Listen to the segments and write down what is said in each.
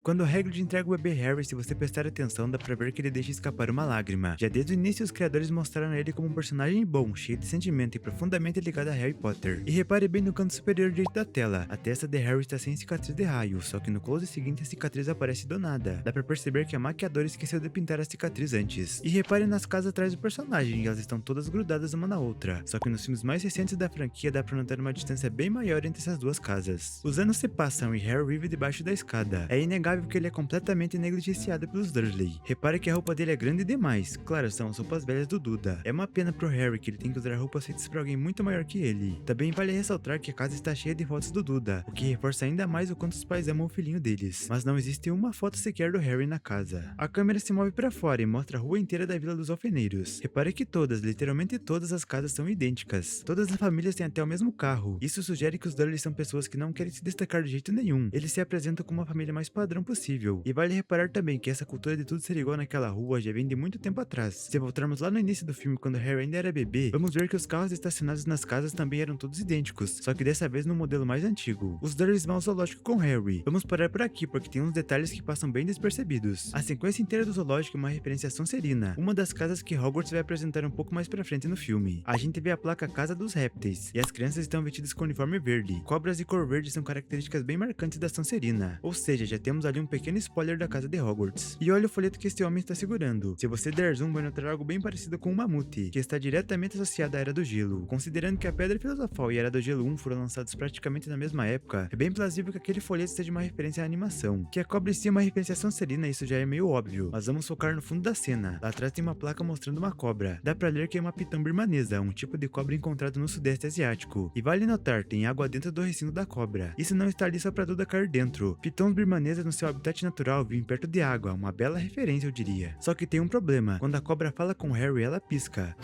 Quando Hagrid entrega o bebê Harry, se você prestar atenção, dá pra ver que ele deixa escapar uma lágrima. Já desde o início, os criadores mostraram ele como um personagem bom, cheio de sentimento e profundamente ligado a Harry Potter. E repare bem no canto superior direito da tela, a testa de Harry está sem cicatriz de raio, só que no close seguinte a cicatriz aparece do nada. Dá pra perceber que a maquiadora esqueceu de pintar a cicatriz antes. E repare nas casas atrás do personagem, elas estão todas grudadas uma na outra, só que nos filmes mais recentes da franquia dá pra notar uma distância bem maior entre essas duas casas. Os anos se passam e Harry vive debaixo da escada. É inegável que ele é completamente negligenciado pelos Dursley. Repare que a roupa dele é grande demais. Claro, são as roupas velhas do Duda. É uma pena pro Harry que ele tem que usar roupas feitas pra alguém muito maior que ele. Também vale ressaltar que a casa está cheia de fotos do Duda, o que reforça ainda mais o quanto os pais amam o filhinho deles. Mas não existe uma foto sequer do Harry na casa. A câmera se move pra fora e mostra a rua inteira da Vila dos Alfeneiros. Repare que todas, literalmente todas as casas são idênticas. Todas as famílias têm até o mesmo carro. Isso sugere que os Dursley são pessoas que não querem se destacar de jeito nenhum. Eles se apresentam como a família mais padrão possível. E vale reparar também que essa cultura de tudo ser igual naquela rua já vem de muito tempo atrás. Se voltarmos lá no início do filme, quando Harry ainda era bebê, vamos ver que os carros estacionados nas casas também eram todos idênticos, só que dessa vez no modelo mais antigo. Os Dursleys vão ao zoológico com Harry. Vamos parar por aqui porque tem uns detalhes que passam bem despercebidos. A sequência inteira do zoológico é uma referência a Sonserina, uma das casas que Hogwarts vai apresentar um pouco mais pra frente no filme. A gente vê a placa Casa dos Répteis, e as crianças estão vestidas com uniforme verde. Cobras e cor verde são características bem marcantes da Sonserina, ou seja, já temos ali um pequeno spoiler da casa de Hogwarts. E olha o folheto que este homem está segurando. Se você der zoom, vai notar algo bem parecido com um mamute, que está diretamente associado à Era do Gelo. Considerando que a Pedra Filosofal e a Era do Gelo 1 foram lançados praticamente na mesma época, é bem plausível que aquele folheto seja uma referência à animação. Que a cobra em si é uma referência à Sonserina, isso já é meio óbvio, mas vamos focar no fundo da cena. Lá atrás tem uma placa mostrando uma cobra. Dá pra ler que é uma pitã birmanesa, um tipo de cobra encontrado no sudeste asiático. E vale notar, tem água dentro do recinto da cobra. Isso não está ali só pra Duda cair dentro. Pitões birmanesas no seu habitat natural vivem perto de água, uma bela referência eu diria. Só que tem um problema, quando a cobra fala com Harry ela pisca.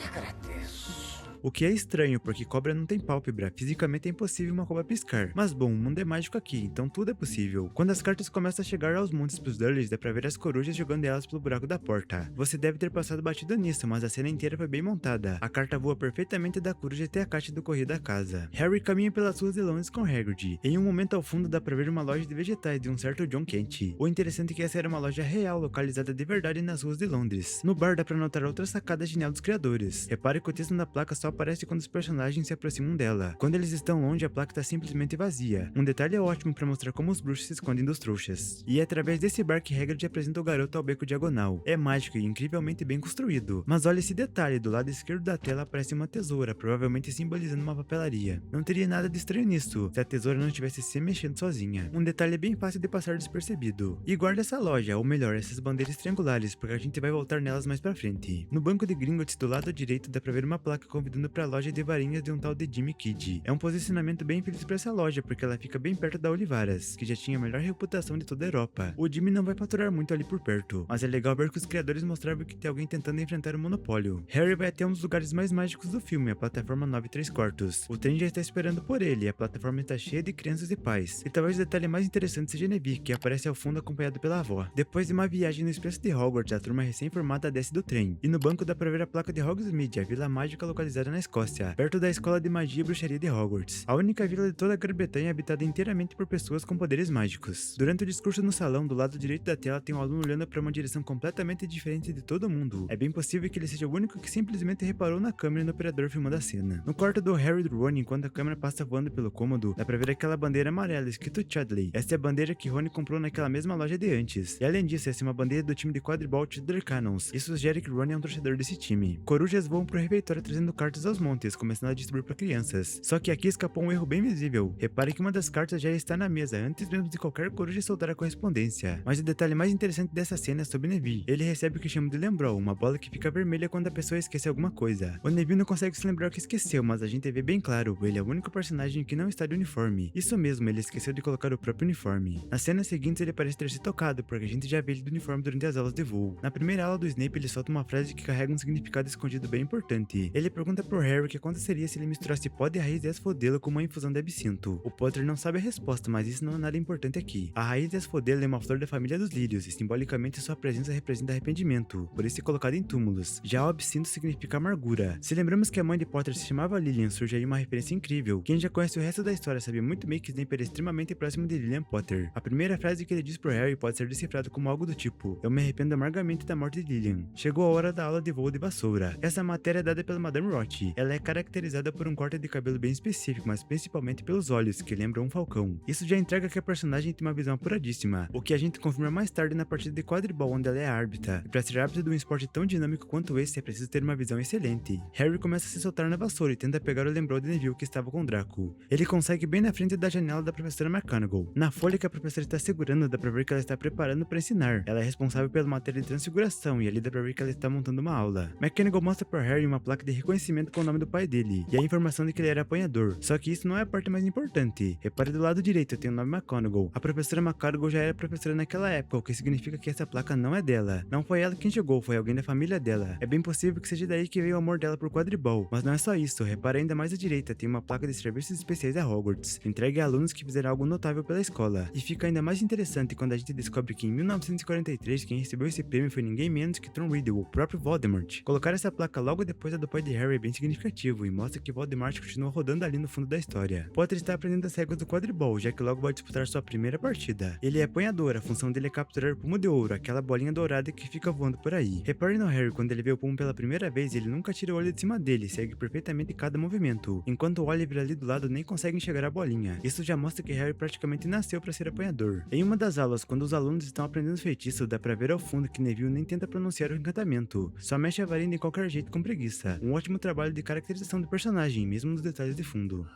O que é estranho, porque cobra não tem pálpebra, fisicamente é impossível uma cobra piscar. Mas bom, o mundo é mágico aqui, então tudo é possível. Quando as cartas começam a chegar aos montes pros Dursleys, dá pra ver as corujas jogando elas pelo buraco da porta. Você deve ter passado batido nisso, mas a cena inteira foi bem montada. A carta voa perfeitamente da coruja até a caixa do correio da casa. Harry caminha pelas ruas de Londres com Hagrid. Em um momento ao fundo dá pra ver uma loja de vegetais de um certo John Kent. O interessante é que essa era uma loja real, localizada de verdade nas ruas de Londres. No bar dá pra notar outra sacada genial dos criadores. Repare que o texto na placa só aparece quando os personagens se aproximam dela. Quando eles estão longe, a placa está simplesmente vazia. Um detalhe ótimo para mostrar como os bruxos se escondem dos trouxas. E é através desse bar que Hagrid apresenta o garoto ao beco diagonal. É mágico e incrivelmente bem construído. Mas olha esse detalhe, do lado esquerdo da tela aparece uma tesoura, provavelmente simbolizando uma papelaria. Não teria nada de estranho nisso, se a tesoura não estivesse se mexendo sozinha. Um detalhe bem fácil de passar despercebido. E guarda essa loja, ou melhor, essas bandeiras triangulares, porque a gente vai voltar nelas mais pra frente. No banco de Gringotts do lado direito dá pra ver uma placa convidando pra loja de varinhas de um tal de Jimmy Kidd. É um posicionamento bem feliz pra essa loja, porque ela fica bem perto da Olivaras, que já tinha a melhor reputação de toda a Europa. O Jimmy não vai faturar muito ali por perto, mas é legal ver que os criadores mostravam que tem alguém tentando enfrentar o monopólio. Harry vai até um dos lugares mais mágicos do filme, a plataforma 9 3/4. O trem já está esperando por ele, a plataforma está cheia de crianças e pais. E talvez o detalhe mais interessante seja Neville, que aparece ao fundo acompanhado pela avó. Depois de uma viagem no expresso de Hogwarts, a turma recém-formada desce do trem, e no banco dá pra ver a placa de Hogsmeade, a vila mágica localizada na Escócia, perto da escola de magia e bruxaria de Hogwarts, a única vila de toda a Grã-Bretanha habitada inteiramente por pessoas com poderes mágicos. Durante o discurso no salão, do lado direito da tela tem um aluno olhando para uma direção completamente diferente de todo mundo. É bem possível que ele seja o único que simplesmente reparou na câmera e no operador filmando a cena. No quarto do Harry e do Ron, enquanto a câmera passa voando pelo cômodo, dá pra ver aquela bandeira amarela escrito Chudley. Essa é a bandeira que Rony comprou naquela mesma loja de antes. E além disso, essa é uma bandeira do time de quadribol Tudor Cannons. Isso sugere que Ron é um torcedor desse time. Corujas voam pro refeitório trazendo cartas aos montes, começando a distribuir para crianças. Só que aqui escapou um erro bem visível. Repare que uma das cartas já está na mesa antes mesmo de qualquer coruja soltar a correspondência. Mas o detalhe mais interessante dessa cena é sobre Neville. Ele recebe o que chama de Lembrol, uma bola que fica vermelha quando a pessoa esquece alguma coisa. O Neville não consegue se lembrar o que esqueceu, mas a gente vê bem claro, ele é o único personagem que não está de uniforme. Isso mesmo, ele esqueceu de colocar o próprio uniforme. Nas cenas seguintes ele parece ter se tocado, porque a gente já vê ele de uniforme durante as aulas de voo. Na primeira aula do Snape ele solta uma frase que carrega um significado escondido bem importante. Ele pergunta pro Harry o que aconteceria se ele misturasse pó de raiz de asphodelo com uma infusão de absinto. O Potter não sabe a resposta, mas isso não é nada importante aqui. A raiz de asphodelo é uma flor da família dos lírios e simbolicamente sua presença representa arrependimento, por isso é colocado em túmulos. Já o absinto significa amargura. Se lembramos que a mãe de Potter se chamava Lilian, surge aí uma referência incrível. Quem já conhece o resto da história sabe muito bem que Snape era extremamente próximo de Lilian Potter. A primeira frase que ele diz pro Harry pode ser decifrada como algo do tipo: eu me arrependo amargamente da morte de Lilian. Chegou a hora da aula de voo de vassoura. Essa matéria é dada pela Madame Roth. Ela é caracterizada por um corte de cabelo bem específico, mas principalmente pelos olhos, que lembram um falcão. Isso já entrega que a personagem tem uma visão apuradíssima, o que a gente confirma mais tarde na partida de quadribol, onde ela é árbitra. E pra ser árbitra de um esporte tão dinâmico quanto esse, é preciso ter uma visão excelente. Harry começa a se soltar na vassoura e tenta pegar o lembrol de Neville que estava com Draco. Ele consegue bem na frente da janela da professora McGonagall. Na folha que a professora está segurando, dá pra ver que ela está preparando para ensinar. Ela é responsável pela matéria de transfiguração e ali dá pra ver que ela está montando uma aula. McGonagall mostra para Harry uma placa de reconhecimento com o nome do pai dele e a informação de que ele era apanhador. Só que isso não é a parte mais importante. Repare do lado direito, tem o nome McGonagall. A professora McGonagall já era professora naquela época, o que significa que essa placa não é dela. Não foi ela quem chegou, foi alguém da família dela. É bem possível que seja daí que veio o amor dela por quadribol. Mas não é só isso, repare ainda mais à direita, tem uma placa de serviços especiais a Hogwarts, entregue a alunos que fizeram algo notável pela escola. E fica ainda mais interessante quando a gente descobre que em 1943 quem recebeu esse prêmio foi ninguém menos que Tom Riddle, o próprio Voldemort. Colocar essa placa logo depois da do pai de Harry é bem significativo e mostra que Voldemort continua rodando ali no fundo da história. Potter está aprendendo as regras do quadribol, já que logo vai disputar sua primeira partida. Ele é apanhador, a função dele é capturar o pomo de ouro, aquela bolinha dourada que fica voando por aí. Repare no Harry, quando ele vê o pomo pela primeira vez, ele nunca tira o olho de cima dele, segue perfeitamente cada movimento, enquanto o Oliver ali do lado nem consegue enxergar a bolinha. Isso já mostra que Harry praticamente nasceu para ser apanhador. Em uma das aulas, quando os alunos estão aprendendo feitiço, dá pra ver ao fundo que Neville nem tenta pronunciar o encantamento, só mexe a varinha de qualquer jeito com preguiça. Um ótimo trabalho de caracterização do personagem, mesmo nos detalhes de fundo.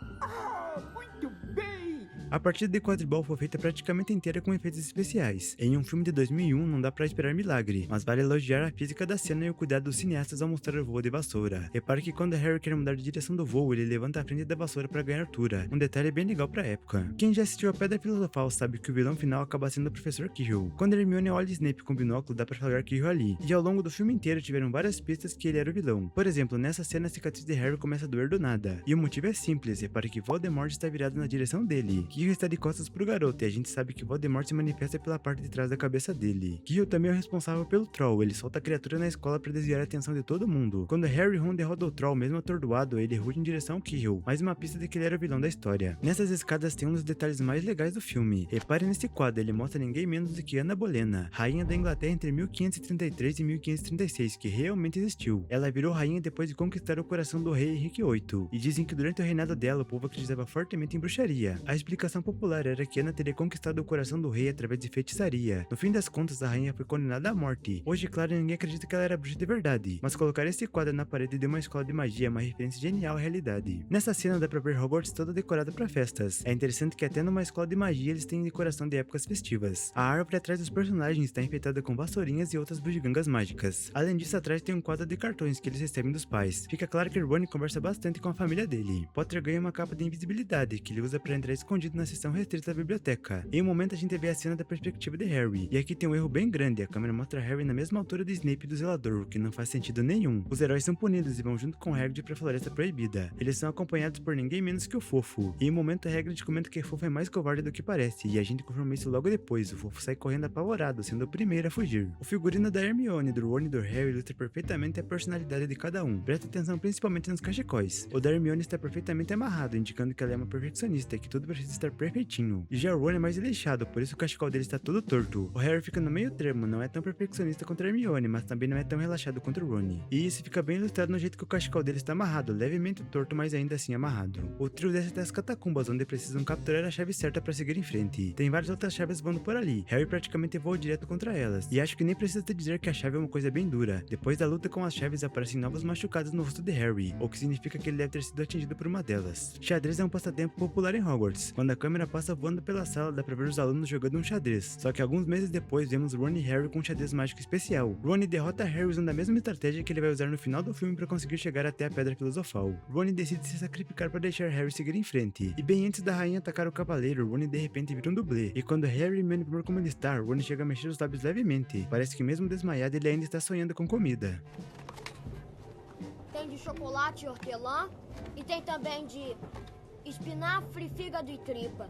Muito bem! A partida de quadribol foi feita praticamente inteira com efeitos especiais. Em um filme de 2001 não dá pra esperar milagre, mas vale elogiar a física da cena e o cuidado dos cineastas ao mostrar o voo de vassoura. Repare que quando Harry quer mudar de direção do voo, ele levanta a frente da vassoura para ganhar altura, um detalhe bem legal pra época. Quem já assistiu a Pedra Filosofal sabe que o vilão final acaba sendo o Professor Quirrell. Quando Hermione olha Snape com binóculo, dá pra falar Quirrell ali, e ao longo do filme inteiro tiveram várias pistas que ele era o vilão. Por exemplo, nessa cena a cicatriz de Harry começa a doer do nada, e o motivo é simples, repare que Voldemort está virado na direção dele. Quirrell está de costas pro garoto, e a gente sabe que Voldemort se manifesta pela parte de trás da cabeça dele. Quirrell também é o responsável pelo Troll, ele solta a criatura na escola para desviar a atenção de todo mundo. Quando Harry e Ron derrotam o Troll, mesmo atordoado, ele ruge em direção ao Quirrell, mais uma pista de que ele era o vilão da história. Nessas escadas tem um dos detalhes mais legais do filme. Repare nesse quadro, ele mostra ninguém menos do que Ana Bolena, rainha da Inglaterra entre 1533 e 1536, que realmente existiu. Ela virou rainha depois de conquistar o coração do rei Henrique VIII, e dizem que durante o reinado dela o povo acreditava fortemente em bruxaria. A explicação popular era que Ana teria conquistado o coração do rei através de feitiçaria. No fim das contas, a rainha foi condenada à morte. Hoje, claro, ninguém acredita que ela era bruxa de verdade, mas colocar esse quadro na parede de uma escola de magia é uma referência genial à realidade. Nessa cena dá pra ver Hogwarts toda decorada para festas. É interessante que até numa escola de magia eles têm decoração de épocas festivas. A árvore atrás dos personagens está enfeitada com vassourinhas e outras bugigangas mágicas. Além disso, atrás tem um quadro de cartões que eles recebem dos pais. Fica claro que Rony conversa bastante com a família dele. Potter ganha uma capa de invisibilidade que ele usa para entrar escondido na seção restrita da biblioteca. Em um momento a gente vê a cena da perspectiva de Harry, e aqui tem um erro bem grande, a câmera mostra Harry na mesma altura do Snape e do Zelador, o que não faz sentido nenhum. Os heróis são punidos e vão junto com Hagrid pra Floresta Proibida. Eles são acompanhados por ninguém menos que o Fofo, e em um momento Hagrid comenta que o Fofo é mais covarde do que parece, e a gente confirma isso logo depois. O Fofo sai correndo apavorado, sendo o primeiro a fugir. O figurino da Hermione, do Ron e do Harry ilustra perfeitamente a personalidade de cada um. Presta atenção principalmente nos cachecóis. O da Hermione está perfeitamente amarrado, indicando que ela é uma perfeccionista e que tudo precisa estar perfeitinho. E já o Ron é mais desleixado, por isso o cachecol dele está todo torto. O Harry fica no meio termo, não é tão perfeccionista contra a Hermione, mas também não é tão relaxado contra o Ron. E isso fica bem ilustrado no jeito que o cachecol dele está amarrado, levemente torto, mas ainda assim amarrado. O trio desce até as catacumbas, onde precisam capturar a chave certa para seguir em frente. Tem várias outras chaves voando por ali. Harry praticamente voa direto contra elas, e acho que nem precisa te dizer que a chave é uma coisa bem dura. Depois da luta com as chaves aparecem novos machucados no rosto de Harry, o que significa que ele deve ter sido atingido por uma delas. Xadrez é um passatempo popular em Hogwarts. Quando a câmera passa voando pela sala, dá pra ver os alunos jogando um xadrez. Só que alguns meses depois vemos Ron e Harry com um xadrez mágico especial. Ron derrota Harry usando a mesma estratégia que ele vai usar no final do filme para conseguir chegar até a Pedra Filosofal. Ron decide se sacrificar para deixar Harry seguir em frente. E bem antes da rainha atacar o cavaleiro, Ron de repente vira um dublê. E quando Harry e Hermione vão como ele está, Ron chega a mexer os lábios levemente. Parece que mesmo desmaiado ele ainda está sonhando com comida. Tem chocolate e hortelã. E tem também de espinafre, fígado e tripa.